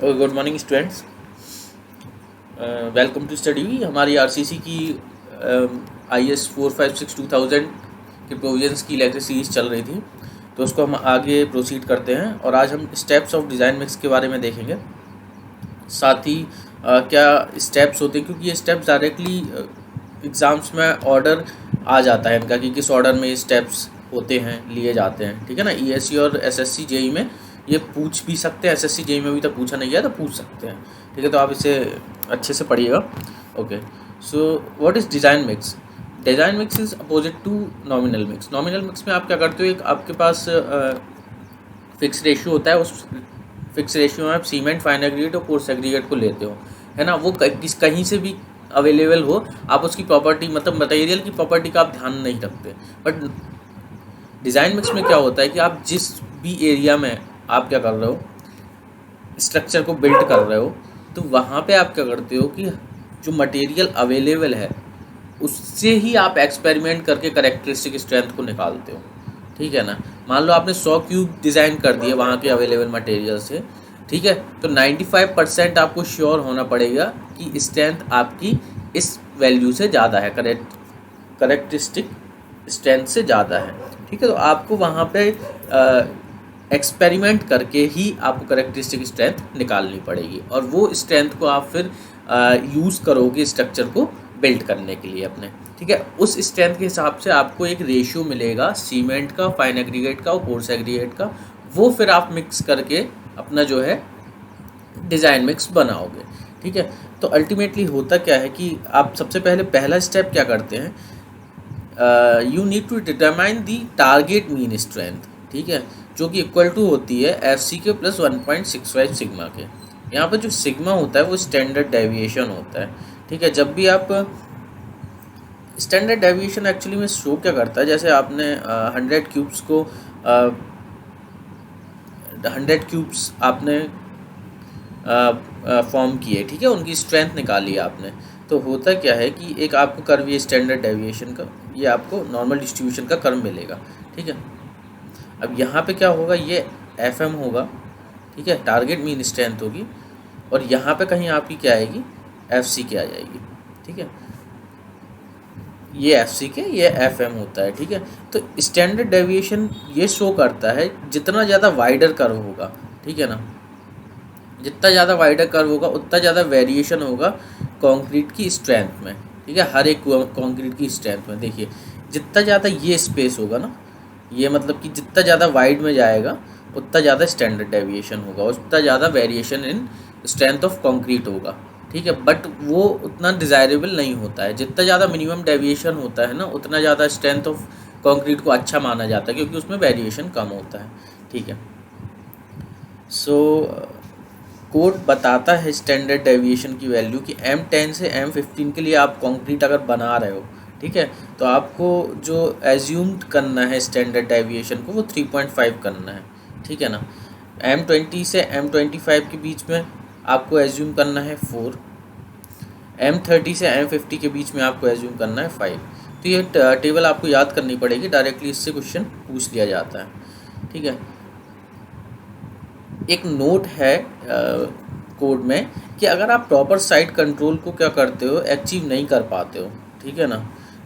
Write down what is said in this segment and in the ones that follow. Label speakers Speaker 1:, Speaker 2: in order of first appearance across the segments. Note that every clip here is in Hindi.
Speaker 1: Good morning students. Welcome to study. हमारी आरसीसी की IS 456-2000 के प्रोविजंस की लेक्चर सीरीज चल रही थी, तो उसको हम आगे प्रोसीड करते हैं और आज हम स्टेप्स ऑफ डिज़ाइन मिक्स के बारे में देखेंगे। साथ ही क्या स्टेप्स होते हैं, क्योंकि ये स्टेप्स डायरेक्टली एग्ज़ाम्स में ऑर्डर आ जाता है इनका कि किस ऑर्डर में ये स्टेप्स होते हैं, लिए जाते हैं। ठीक है ना। ESC और SSC JEE में ये पूछ भी सकते हैं। SSC JEE में भी तो पूछा नहीं गया, तो पूछ सकते हैं। ठीक है, तो आप इसे अच्छे से पढ़िएगा। Okay, so what is design mix? Design mix is opposite to nominal mix. Nominal mix में आप क्या करते हो, एक आपके पास फिक्स रेशियो होता है। उस फिक्स रेशियो में आप सीमेंट, फाइन एग्रीगेट और कोर्स एग्रीगेट को लेते हो, है ना। वो कहीं से भी अवेलेबल हो, आप उसकी प्रॉपर्टी मतलब मटेरियल की प्रॉपर्टी का आप ध्यान नहीं रखते। बट डिज़ाइन मिक्स में क्या होता है कि आप जिस भी एरिया में आप क्या कर रहे हो, स्ट्रक्चर को बिल्ड कर रहे हो, तो वहाँ पे आप क्या करते हो कि जो मटेरियल अवेलेबल है उससे ही आप एक्सपेरिमेंट करके करेक्टरिस्टिक स्ट्रेंथ को निकालते हो। ठीक है ना। मान लो आपने 100 क्यूब डिज़ाइन कर दिए वहाँ के अवेलेबल मटेरियल से, ठीक है, तो 95% आपको श्योर होना पड़ेगा कि स्ट्रेंथ आपकी इस वैल्यू से ज़्यादा है, करेक्टरिस्टिक स्ट्रेंथ से ज़्यादा है। ठीक है, तो आपको वहाँ पे एक्सपेरिमेंट करके ही आपको करेक्टरिस्टिक स्ट्रेंथ निकालनी पड़ेगी, और वो स्ट्रेंथ को आप फिर यूज़ करोगे स्ट्रक्चर को बिल्ड करने के लिए अपने। ठीक है, उस स्ट्रेंथ के हिसाब से आपको एक रेशियो मिलेगा सीमेंट का, फाइन एग्रीगेट का और कोर्स एग्रीगेट का। वो फिर आप मिक्स करके अपना जो है डिज़ाइन मिक्स बनाओगे। ठीक है, तो अल्टीमेटली होता क्या है कि आप सबसे पहले पहला स्टेप क्या करते हैं, you need to determine the target mean strength. ठीक है, जो कि इक्वल टू होती है FC के प्लस 1.65 सिग्मा के। यहाँ पर जो सिग्मा होता है वो स्टैंडर्ड डेविएशन होता है। ठीक है, जब भी आप स्टैंडर्ड डेविएशन एक्चुअली में शो क्या करता है, जैसे आपने 100 क्यूब्स को 100 क्यूब्स आपने फॉर्म किए, ठीक है, उनकी स्ट्रेंथ निकाली आपने, तो होता क्या है कि एक आपको कर्व, ये स्टैंडर्ड डेविएशन का, ये आपको नॉर्मल डिस्ट्रीब्यूशन का कर्व मिलेगा। ठीक है, अब यहाँ पे क्या होगा, ये FM होगा, ठीक है, टारगेट मीन स्ट्रेंथ होगी, और यहाँ पे कहीं आपकी क्या आएगी, FC के आ जाएगी। ठीक है, ये FC के, ये FM होता है। ठीक है, तो स्टैंडर्ड डेविएशन ये शो करता है जितना ज़्यादा वाइडर कर्व होगा, ठीक है ना, जितना ज़्यादा वाइडर कर्व होगा उतना ज़्यादा वेरिएशन होगा कंक्रीट की स्ट्रेंथ में। ठीक है, हर एक कंक्रीट की स्ट्रेंथ में देखिए, जितना ज़्यादा ये स्पेस होगा ना, ये मतलब कि जितना ज़्यादा वाइड में जाएगा उतना ज़्यादा स्टैंडर्ड डेविएशन होगा, उतना ज़्यादा variation in strength of concrete होगा। ठीक है, बट वो उतना डिज़ायरेबल नहीं होता है। जितना ज़्यादा मिनिमम डेविएशन होता है ना, उतना ज़्यादा स्ट्रेंथ ऑफ कंक्रीट को अच्छा माना जाता है, क्योंकि उसमें वेरिएशन कम होता है। ठीक है, सो कोड बताता है स्टैंडर्ड डेविएशन की वैल्यू कि M10 से M15 के लिए आप कंक्रीट अगर बना रहे हो, ठीक है, तो आपको जो एज्यूम्ड करना है स्टैंडर्ड डेविएशन को, वो 3.5 करना है। ठीक है ना। M20 से M25 के बीच में आपको एज्यूम करना है 4, M30 से M50 के बीच में आपको एज्यूम करना है 5। तो ये टेबल आपको याद करनी पड़ेगी, डायरेक्टली इससे क्वेश्चन पूछ लिया जाता है। ठीक है, एक नोट है कोड में कि अगर आप प्रॉपर साइट कंट्रोल को क्या करते हो, अचीव नहीं कर पाते हो, ठीक है ना,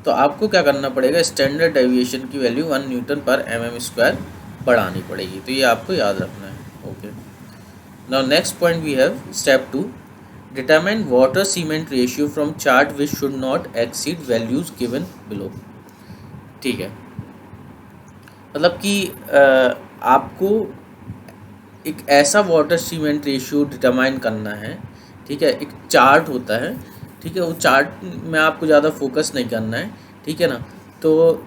Speaker 1: तो आपको क्या करना पड़ेगा, स्टैंडर्ड डेविएशन की वैल्यू 1 न्यूटन पर mm² बढ़ानी पड़ेगी। तो ये आपको याद रखना है। Okay, now next point we have step 2, determine water cement ratio from chart which should not exceed values given below. ठीक है, मतलब कि आपको एक ऐसा वाटर सीमेंट रेशियो डिटरमाइन करना है। ठीक है, एक चार्ट होता है, ठीक है, वो चार्ट में आपको ज़्यादा फोकस नहीं करना है। ठीक है ना, तो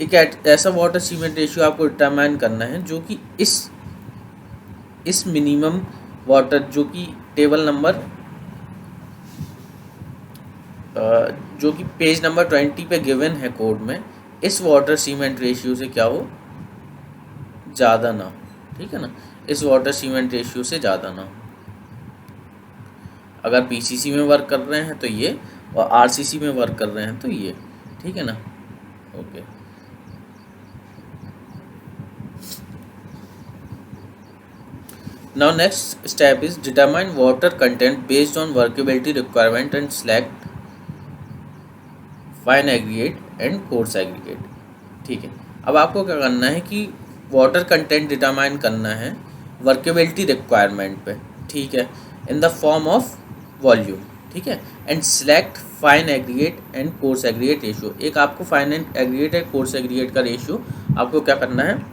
Speaker 1: एक ऐसा वाटर सीमेंट रेशियो आपको डिटरमाइन करना है जो कि इस मिनिमम वाटर, जो कि टेबल नंबर जो कि पेज नंबर 20 पे गिवन है कोड में, इस वाटर सीमेंट रेशियो से क्या हो, ज़्यादा ना हो। ठीक है ना, इस वाटर सीमेंट रेशियो से ज़्यादा ना हो। अगर PCC में वर्क कर रहे हैं तो ये, और RCC में वर्क कर रहे हैं तो ये। ठीक है ना। Okay, Now next step is determine water content based on workability requirement and select fine aggregate and coarse aggregate। ठीक है, अब आपको क्या करना है कि वाटर कंटेंट डिटरमाइन करना है वर्केबिलिटी रिक्वायरमेंट पे, ठीक है, in the form of volume, ठीक है, and select fine aggregate and coarse aggregate ratio. एक आपको fine aggregate and coarse aggregate का रेशियो आपको क्या करना है,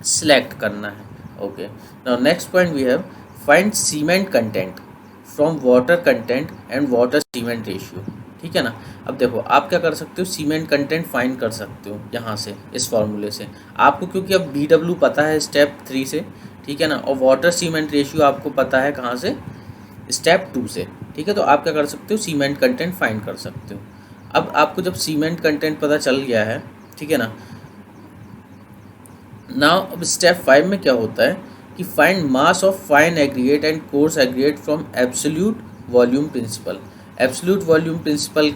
Speaker 1: सिलेक्ट करना है। Okay, now next point we have find cement content from water content and water cement ratio. ठीक है ना, अब देखो आप क्या कर सकते हो, सीमेंट कंटेंट फाइंड कर सकते हो यहाँ से, इस फॉर्मूले से आपको, क्योंकि अब BW पता है स्टेप 3 से, ठीक है ना, और वाटर सीमेंट रेशियो आपको पता है कहाँ से, स्टेप 2 से। ठीक है, तो आप क्या कर सकते हो, सीमेंट कंटेंट फाइंड कर सकते हो। अब आपको जब सीमेंट कंटेंट पता चल गया है, ठीक है ना, नाउ अब स्टेप 5 में क्या होता है कि find mass of fine aggregate and coarse aggregate from absolute volume principle. Absolute volume principle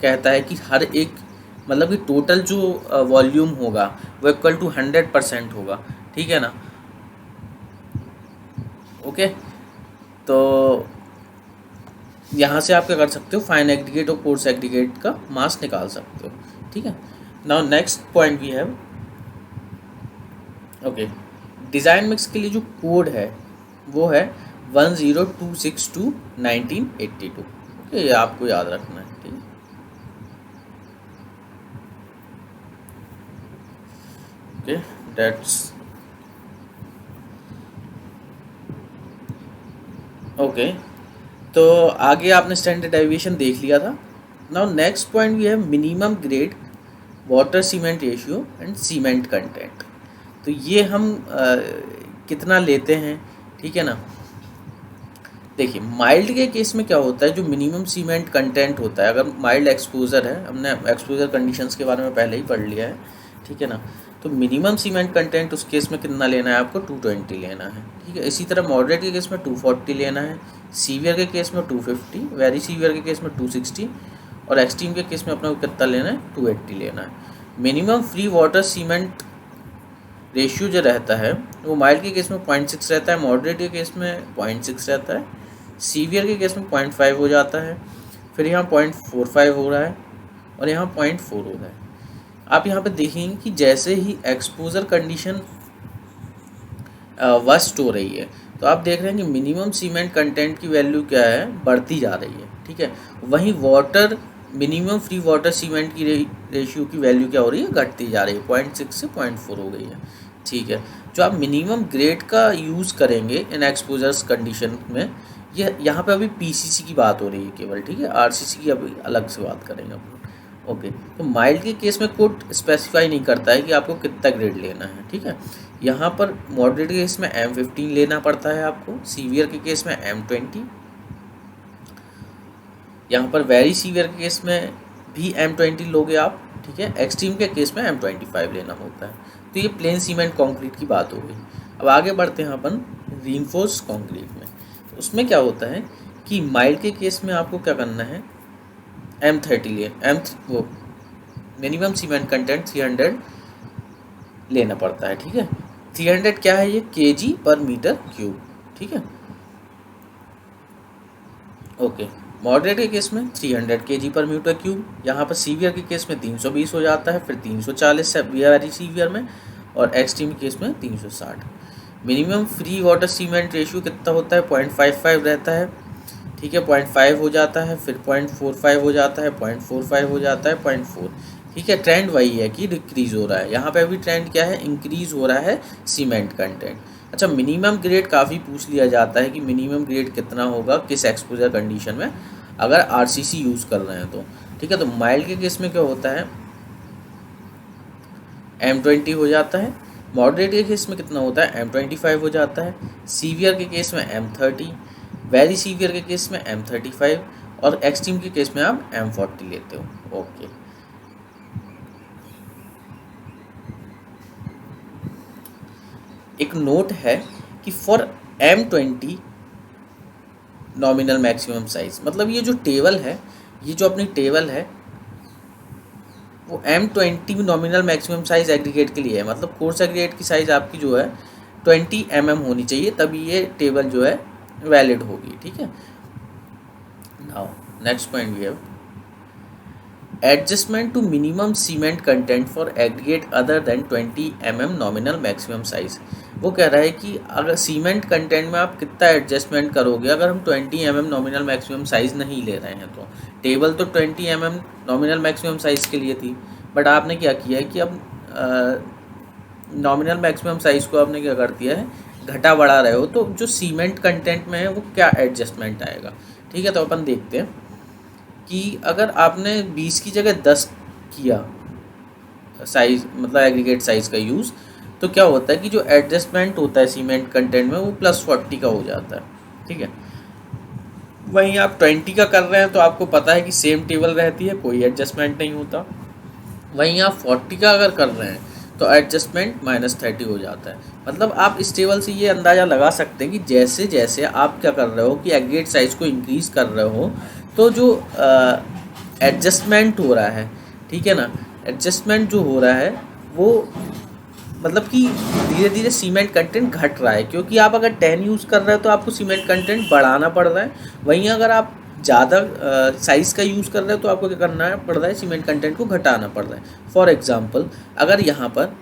Speaker 1: कहता है कि हर एक, मतलब कि टोटल जो वॉल्यूम होगा वो इक्वल टू 100% होगा। ठीक है ना, ओके, तो यहाँ से आप क्या कर सकते हो, फाइन एग्रीगेट और कोर्स एग्रीगेट का मास निकाल सकते हो। ठीक है, now next point we have, okay, design mix के लिए जो कोड है वो है 10262/1982। ओके, ये आपको याद रखना है। ठीक है, ओके, दैट्स ओके। तो आगे आपने स्टैंडर्ड डेविएशन देख लिया था। Now next point we have minimum grade water cement ratio and cement content. तो ये हम कितना लेते हैं, ठीक है ना। देखिए माइल्ड के केस में क्या होता है, जो मिनिमम सीमेंट कंटेंट होता है, अगर माइल्ड एक्सपोजर है, हमने एक्सपोजर कंडीशंस के बारे में पहले ही पढ़ लिया है, ठीक है ना, तो मिनिमम सीमेंट कंटेंट उस केस में कितना लेना है आपको, 220 लेना है। ठीक है, इसी तरह मॉडरेट के केस में 240 लेना है, सीवियर के केस में 250, वेरी सीवियर के केस में 260 और एक्सट्रीम के केस में अपना कितना लेना है, 280 लेना है। Minimum free water cement ratio जो रहता है वो माइल्ड के केस में 0.6 रहता है, मॉडरेट के केस में 0.6 रहता है, सीवियर के केस में 0.5 हो जाता है, फिर यहाँ 0.45 हो रहा है और यहाँ 0.4 हो रहा है। आप यहाँ पे देखेंगे कि जैसे ही एक्सपोजर कंडीशन वर्स्ट हो रही है तो आप देख रहे हैं कि मिनिमम सीमेंट कंटेंट की वैल्यू क्या है, बढ़ती जा रही है। ठीक है, वहीं water minimum free water cement की रेशियो की वैल्यू क्या हो रही है, घटती जा रही है, 0.6 से 0.4 हो गई है। ठीक है, जो आप मिनिमम ग्रेड का यूज़ करेंगे इन एक्सपोजर्स कंडीशन में, ये यहाँ पे अभी PCC की बात हो रही है केवल, ठीक है, RCC की अभी अलग से बात करेंगे हम लोग। ओके, तो माइल्ड के केस में कोड स्पेसिफाई नहीं करता है कि आपको कितना ग्रेड लेना है। ठीक है, यहाँ पर मॉडरेट के केस में M15 लेना पड़ता है आपको, सीवियर के केस में M20, यहाँ पर वेरी सीवियर के केस में भी M20 लोगे आप। ठीक है, एक्सट्रीम के केस में M25 लेना होता है। तो ये प्लेन सीमेंट कंक्रीट की बात हो गई। अब आगे बढ़ते हैं अपन रीइंफोर्स कंक्रीट में। तो उसमें क्या होता है कि माइल्ड के केस में आपको क्या करना है, M30 लिए वो मिनिमम सीमेंट कंटेंट 300 लेना पड़ता है। ठीक है, 300 क्या है, ये kg/m³। ठीक है, ओके, मॉडरेट के केस में 300 kg/m³। यहाँ पर सीवियर के केस में 320 हो जाता है, फिर 340 वेरी सीवियर में, और एक्सट्रीम केस में 360। Minimum free water cement ratio कितना होता है, 0.55 रहता है। ठीक है, 0.5 हो जाता है, फिर 0.45 हो जाता है, 0.45 हो जाता है, 0.4। ठीक है, ट्रेंड वही है कि डिक्रीज़ हो रहा है। यहाँ पे भी ट्रेंड क्या है, इंक्रीज़ हो रहा है सीमेंट कंटेंट। अच्छा, मिनिमम ग्रेड काफ़ी पूछ लिया जाता है कि मिनिमम ग्रेड कितना होगा किस एक्सपोजर कंडीशन में, अगर RCC यूज़ कर रहे हैं तो। ठीक है, तो माइल्ड के केस में क्या होता है, M20 हो जाता है, मॉडरेट के केस में कितना होता है, M25 हो जाता है, सीवियर के केस में M30, वेरी सीवियर के केस में M35 और एक्सट्रीम के केस में आप M40 लेते हो। ओके, एक नोट है कि for M20 nominal maximum size, मतलब ये जो टेबल है, ये जो अपनी टेबल है वो M20 nominal maximum size aggregate के लिए है। मतलब कोर्स एग्रीगेट की साइज़ आपकी जो है 20 mm होनी चाहिए, तभी ये टेबल जो है वैलिड होगी, ठीक है। Now next point we have adjustment to minimum cement content for aggregate other than 20 mm nominal maximum size. वो कह रहा है कि अगर सीमेंट कंटेंट में आप कितना एडजस्टमेंट करोगे अगर हम 20 mm नॉमिनल मैक्सिमम साइज़ नहीं ले रहे हैं। तो टेबल तो 20 mm नॉमिनल मैक्सिमम साइज़ के लिए थी, बट आपने क्या किया है कि अब नॉमिनल मैक्सिमम साइज़ को आपने क्या कर दिया है, घटा बढ़ा रहे हो, तो जो सीमेंट कंटेंट में है वो क्या एडजस्टमेंट आएगा, ठीक है। तो अपन देखते हैं कि अगर आपने 20 की जगह 10 किया साइज़, मतलब एग्रीगेट साइज़ का यूज़, तो क्या होता है कि जो एडजस्टमेंट होता है सीमेंट कंटेंट में वो +40 का हो जाता है, ठीक है। वहीं आप 20 का कर रहे हैं तो आपको पता है कि सेम टेबल रहती है, कोई एडजस्टमेंट नहीं होता। वहीं आप 40 का अगर कर रहे हैं तो एडजस्टमेंट -30 हो जाता है। मतलब आप इस टेबल से ये अंदाज़ा लगा सकते हैं कि जैसे जैसे आप क्या कर रहे हो कि एग्रीगेट साइज़ को इंक्रीज़ कर रहे हो तो जो एडजस्टमेंट हो रहा है, ठीक है ना, एडजस्टमेंट जो हो रहा है वो मतलब कि धीरे धीरे सीमेंट कंटेंट घट रहा है, क्योंकि आप अगर 10 यूज़ कर रहे हो तो आपको सीमेंट कंटेंट बढ़ाना पड़ रहा है। वहीं अगर आप ज़्यादा साइज़ का यूज़ कर रहे हो तो आपको क्या करना पड़ रहा है, सीमेंट कंटेंट को घटाना पड़ रहा है। फॉर एग्ज़ाम्पल अगर यहाँ पर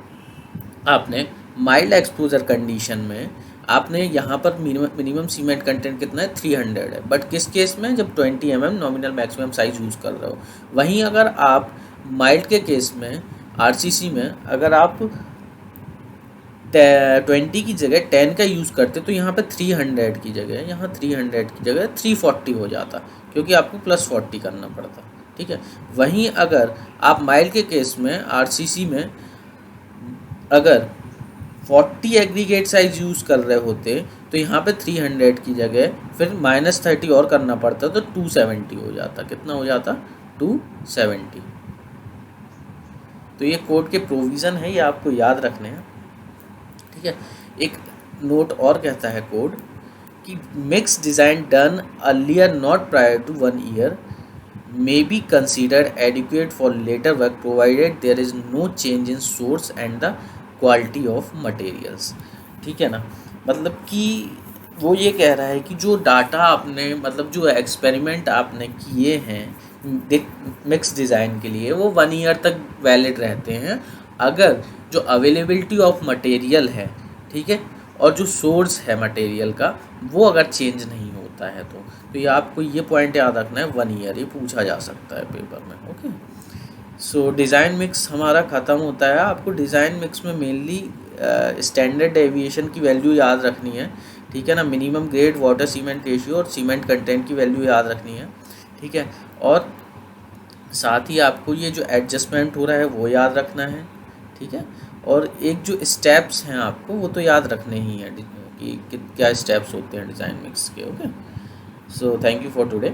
Speaker 1: आपने माइल्ड एक्सपोजर कंडीशन में आपने यहाँ पर मिनिमम सीमेंट कंटेंट कितना है, 300 है, बट किस केस में, जब 20 mm nominal maximum size use कर रहे हो। वहीं अगर आप माइल्ड के केस में आरसीसी में अगर आप 20 की जगह 10 का यूज़ करते तो यहाँ पे 300 की जगह, यहाँ 300 की जगह 340 हो जाता, क्योंकि आपको +40 करना पड़ता, ठीक है। वहीं अगर आप माइल्ड के केस में आरसीसी में अगर 40 एग्रीगेट साइज़ यूज़ कर रहे होते तो यहाँ पे 300 की जगह फिर -30 और करना पड़ता, तो 270 हो जाता। कितना हो जाता, 270। तो ये कोड के प्रोविज़न है, ये आपको याद रखने हैं, ठीक है। एक नोट और कहता है कोड कि mix design done earlier not prior to 1 year may be considered adequate for later work provided there is no change in source and the quality of materials, ठीक है ना। मतलब कि वो ये कह रहा है कि जो डाटा आपने, मतलब जो एक्सपेरिमेंट आपने किए हैं मिक्स डिज़ाइन के लिए वो 1 year तक वैलिड रहते हैं, अगर जो अवेलेबिलिटी ऑफ मटेरियल है, ठीक है, और जो सोर्स है मटेरियल का वो अगर चेंज नहीं होता है। तो ये आपको ये पॉइंट याद रखना है, 1 year, ये पूछा जा सकता है पेपर में, ओके। सो डिज़ाइन मिक्स हमारा ख़त्म होता है। आपको डिज़ाइन मिक्स में मेनली स्टैंडर्ड डेविएशन की वैल्यू याद रखनी है, ठीक है ना, minimum grade water cement ratio और सीमेंट कंटेंट की वैल्यू याद रखनी है, ठीक है। और साथ ही आपको ये जो एडजस्टमेंट हो रहा है वो याद रखना है, ठीक है। और एक जो स्टेप्स हैं आपको वो तो याद रखने ही हैं कि क्या स्टेप्स होते हैं डिज़ाइन मिक्स के, okay. So thank you for today.